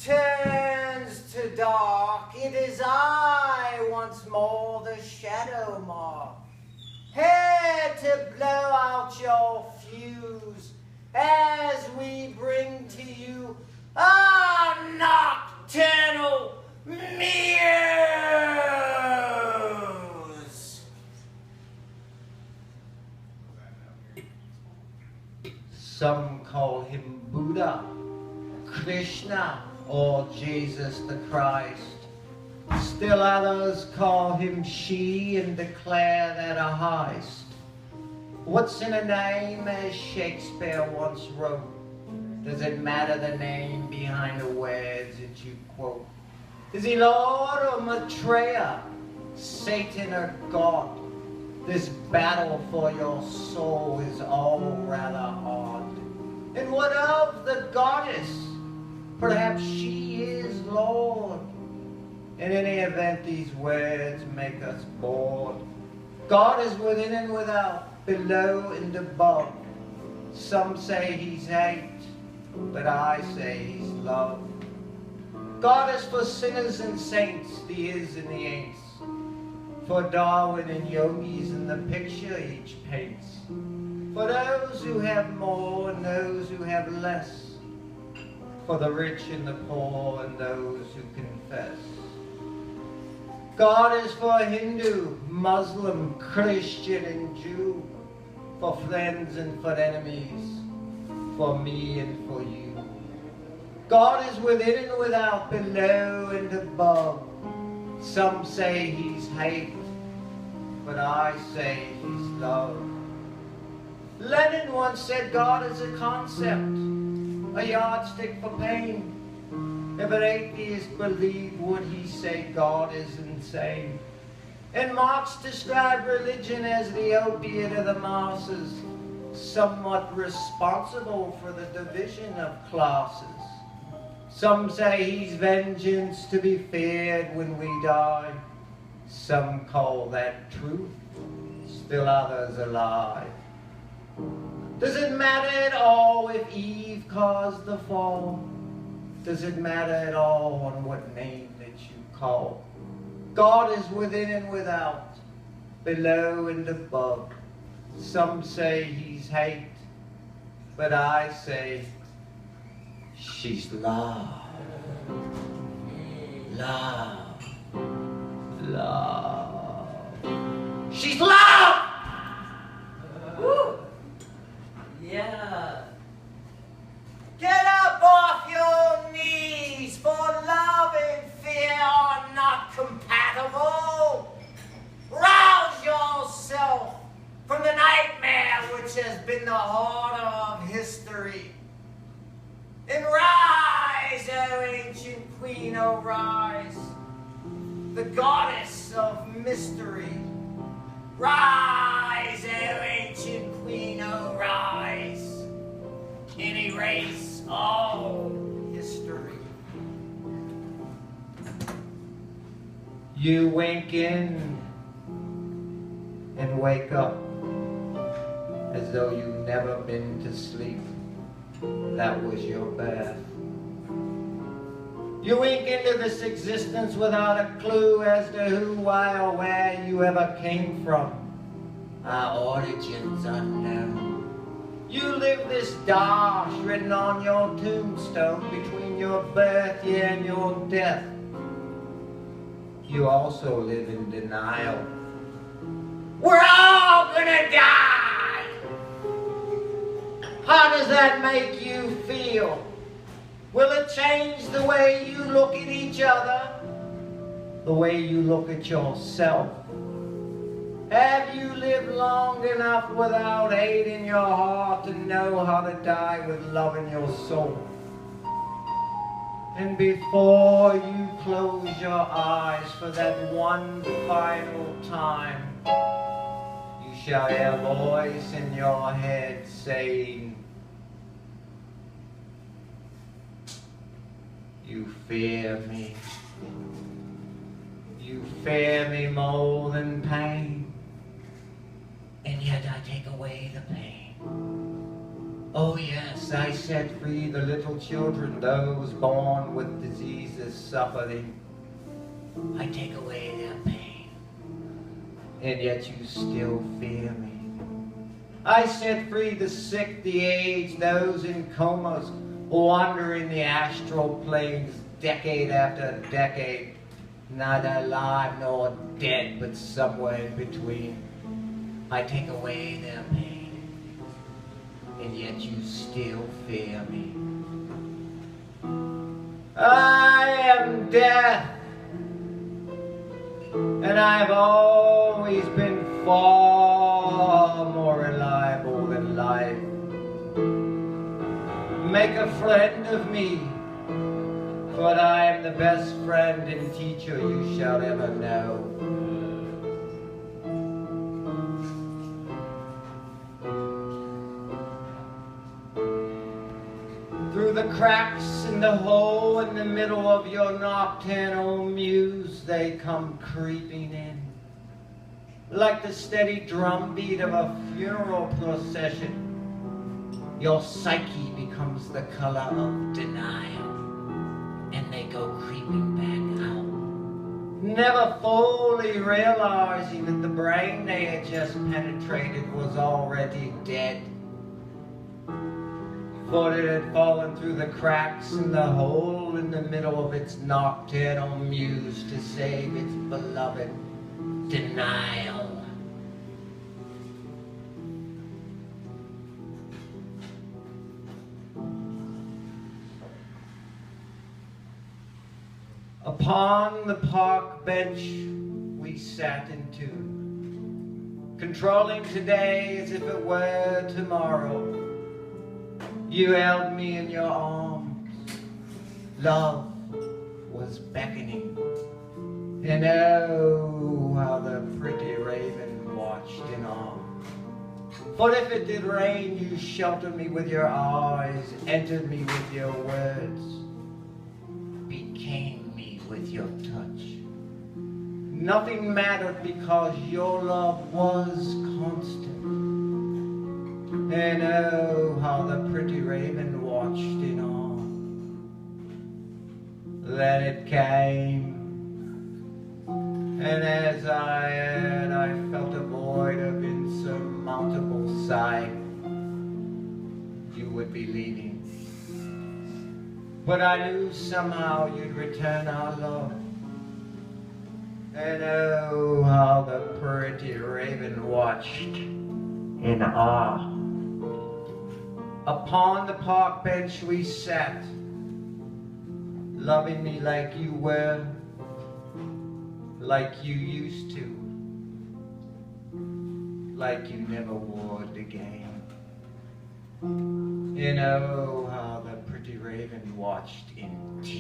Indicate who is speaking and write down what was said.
Speaker 1: turns to dark, it is I once more the shadow mark, here to blow out your fuse as we bring to you our Nocturnal Muse. Some call him Buddha, Krishna, or Jesus the Christ. Still others call him she and declare that a heist. What's in a name, as Shakespeare once wrote? Does it matter the name behind the words that you quote? Is he Lord or Maitreya, Satan or God? This battle for your soul is all rather odd. And what of the goddess? Perhaps she is Lord. In any event, these words make us bored. God is within and without, below and above. Some say he's hate, but I say he's love. God is for sinners and saints, the is and the ain'ts. For Darwin and yogis in the picture each paints. For those who have more and those who have less. For the rich and the poor and those who confess. God is for Hindu, Muslim, Christian and Jew. For friends and for enemies. For me and for you. God is within and without, below and above. Some say he's hate, but I say he's love. Lenin once said God is a concept, a yardstick for pain. If an atheist believed, would he say God is insane? And Marx described religion as the opiate of the masses, somewhat responsible for the division of classes. Some say he's vengeance to be feared when we die. Some call that truth, still others a lie. Does it matter at all if Eve caused the fall? Does it matter at all on what name that you call? God is within and without, below and above. Some say he's hate, but I say she's love. Love. Love. She's love! Woo! Yeah. Get up off your knees, for love and fear are not compatible. Rouse yourself from the nightmare which has been the horror of history. And rise, O ancient queen, O rise, the goddess of mystery. Rise, O ancient queen, O rise, and erase all history. You wink in and wake up as though you've never been to sleep. That was your birth. You wink into this existence without a clue as to who, why, or where you ever came from. Our origins unknown. You live this dash written on your tombstone between your birth year and your death. You also live in denial. We're all gonna die! How does that make you feel? Will it change the way you look at each other? The way you look at yourself? Have you lived long enough without hate in your heart to know how to die with love in your soul? And before you close your eyes for that one final time, you shall hear a voice in your head saying, you fear me. You fear me more than pain, and yet I take away the pain. Oh yes, cracks I set free the little children, those born with diseases suffering. I take away their pain, and yet you still fear me. I set free the sick, the aged, those in comas, wandering the astral planes decade after decade, neither alive nor dead, but somewhere in between. I take away their pain, and yet you still fear me. I am death, and I've always been far more reliable than life. Make a friend of me, for I am the best friend and teacher you shall ever know. Through the cracks in the hole in the middle of your nocturnal muse, they come creeping in, like the steady drumbeat of a funeral procession. Your psyche becomes the color of denial, and they go creeping back out, never fully realizing that the brain they had just penetrated was already dead. For it had fallen through the cracks in the hole in the middle of its nocturnal muse to save its beloved denial. Upon the park bench we sat in tune, controlling today as if it were tomorrow. You held me in your arms. Love was beckoning. And oh, how the pretty raven watched in awe. For if it did rain, you sheltered me with your eyes, entered me with your words, became me with your touch. Nothing mattered because your love was constant. And oh, how the pretty raven watched in awe. Then it came, and as I had, I felt a void of insurmountable sight. You would be leaving, but I knew somehow you'd return our love. And oh, how the pretty raven watched in awe. Upon the park bench we sat, loving me like you were, like you used to, like you never would again. And oh, how the pretty raven watched in tears.